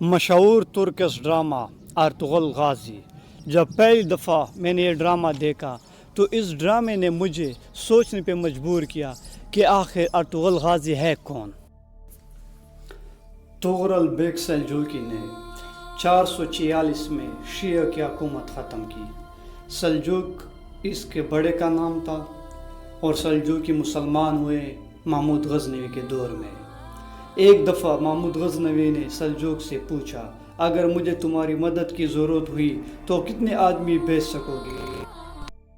مشہور Turkish drama Ertugrul Ghazi, جب پہلی دفعہ میں نے یہ ڈرامہ دیکھا تو اس ڈرامے نے مجھے سوچنے پہ مجبور کیا کہ آخر ارطغرل غازی ہے کون۔ طغرل بیگ سلجوقی نے 446 میں شیعہ کی حکومت ختم کی۔ سلجوق اس کے بڑے کا نام تھا اور سلجوقی مسلمان ہوئے محمود غزنوی کے دور میں۔ ایک دفعہ محمود غزنوی نے سلجوق سے پوچھا، اگر مجھے تمہاری مدد کی ضرورت ہوئی تو کتنے آدمی بھیج سکو گے؟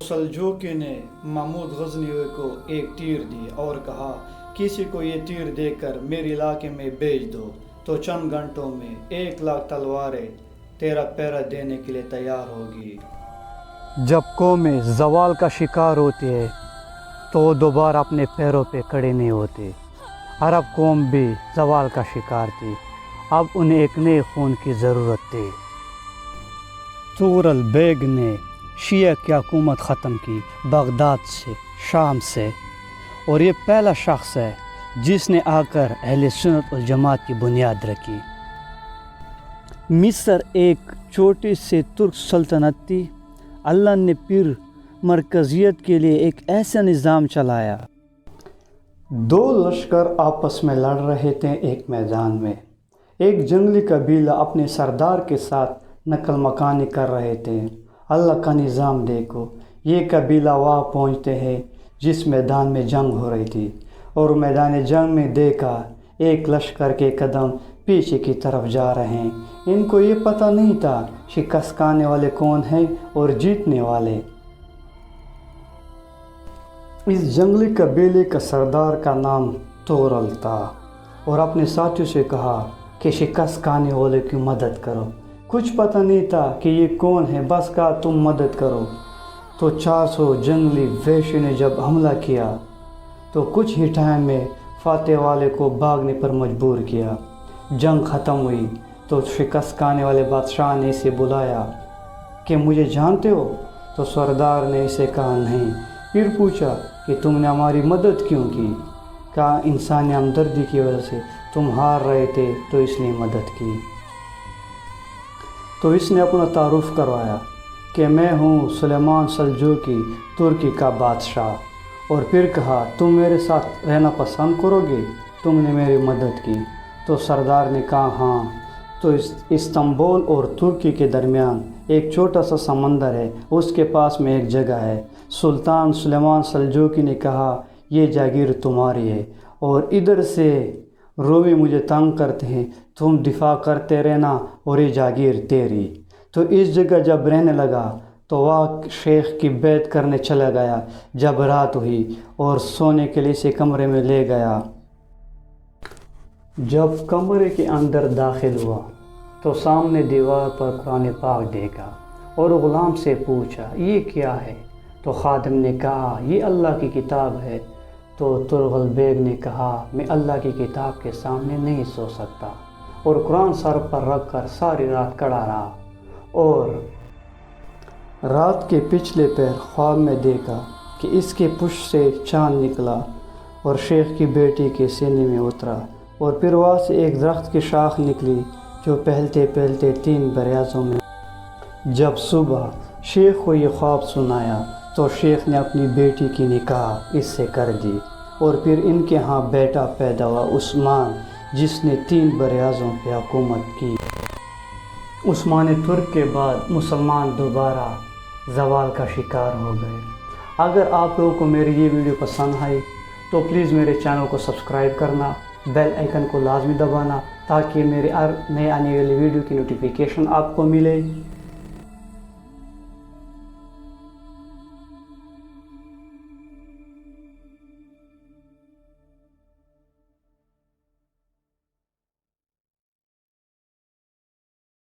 سلجوقی نے محمود غزنوی کو ایک تیر دی اور کہا، کسی کو یہ تیر دے کر میرے علاقے میں بھیج دو تو چند گھنٹوں میں 1,00,000 تلواریں تیرا پہرا دینے کے لیے تیار ہوگی۔ جب قومیں زوال کا شکار ہوتی ہے تو وہ دوبارہ اپنے پیروں پہ کھڑے نہیں ہوتے۔ عرب قوم بھی زوال کا شکار تھی، اب انہیں ایک نئے خون کی ضرورت تھی۔ طغرل بیگ نے شیعہ کی حکومت ختم کی بغداد سے، شام سے، اور یہ پہلا شخص ہے جس نے آ کر اہل سنت والجماعت کی بنیاد رکھی۔ مصر ایک چھوٹی سی ترک سلطنت تھی۔ اللہ نے پھر مرکزیت کے لیے ایک ایسا نظام چلایا۔ دو لشکر آپس میں لڑ رہے تھے ایک میدان میں۔ ایک جنگلی قبیلہ اپنے سردار کے ساتھ نقل مکانی کر رہے تھے۔ اللہ کا نظام دیکھو، یہ قبیلہ وہاں پہنچتے ہیں جس میدان میں جنگ ہو رہی تھی، اور میدان جنگ میں دیکھا ایک لشکر کے قدم پیچھے کی طرف جا رہے ہیں۔ ان کو یہ پتہ نہیں تھا شکست کھانے والے کون ہیں اور جیتنے والے۔ اس جنگلی قبیلے کا سردار کا نام طغرل تھا اور اپنے ساتھیوں سے کہا کہ شکست کھانے والے کی مدد کرو۔ کچھ پتہ نہیں تھا کہ یہ کون ہے، بس کہا تم مدد کرو۔ تو 400 جنگلی وحشی نے جب حملہ کیا تو کچھ ہی ٹائم میں فاتح والے کو بھاگنے پر مجبور کیا۔ جنگ ختم ہوئی تو شکست کھانے والے بادشاہ نے اسے بلایا کہ مجھے جانتے ہو؟ تو سردار نے اسے کہا نہیں۔ پھر پوچھا کہ تم نے ہماری مدد کیوں کی؟ کہا انسانی ہمدردی کی وجہ سے، تم ہار رہے تھے تو اس لیے مدد کی۔ تو اس نے اپنا تعارف کروایا کہ میں ہوں سلیمان سلجوقی، ترکی کا بادشاہ، اور پھر کہا تم میرے ساتھ رہنا پسند کرو گے؟ تم نے میری مدد کی۔ تو سردار نے کہا ہاں۔ تو استنبول اور ترکی کے درمیان ایک چھوٹا سا سمندر ہے، اس کے پاس میں ایک جگہ ہے۔ سلطان سلیمان سلجوقی نے کہا یہ جاگیر تمہاری ہے، اور ادھر سے رومی مجھے تنگ کرتے ہیں، تم دفاع کرتے رہنا اور یہ جاگیر تیری۔ تو اس جگہ جب رہنے لگا تو وہ شیخ کی بیعت کرنے چلا گیا۔ جب رات ہوئی اور سونے کے لیے اسے کمرے میں لے گیا، جب کمرے کے اندر داخل ہوا تو سامنے دیوار پر قرآن پاک دیکھا اور غلام سے پوچھا یہ کیا ہے؟ تو خادم نے کہا یہ اللہ کی کتاب ہے۔ تو طغرل بیگ نے کہا میں اللہ کی کتاب کے سامنے نہیں سو سکتا، اور قرآن سر پر رکھ کر ساری رات کھڑا رہا، اور رات کے پچھلے پہر خواب میں دیکھا کہ اس کے پشت سے چاند نکلا اور شیخ کی بیٹی کے سینے میں اترا، اور پھر وہاں سے ایک درخت کی شاخ نکلی جو پھیلتے پھیلتے 3 بریازوں میں۔ جب صبح شیخ کو یہ خواب سنایا تو شیخ نے اپنی بیٹی کی نکاح اس سے کر دی، اور پھر ان کے ہاں بیٹا پیدا ہوا عثمان، جس نے 3 بریازوں پہ حکومت کی۔ عثمان ترک کے بعد مسلمان دوبارہ زوال کا شکار ہو گئے۔ اگر آپ لوگوں کو میری یہ ویڈیو پسند آئی تو پلیز میرے چینل کو سبسکرائب کرنا، بیل آئیکن کو لازمی دبانا تاکہ میرے ہر نئے آنے والی ویڈیو کی نوٹیفیکیشن آپ کو ملے۔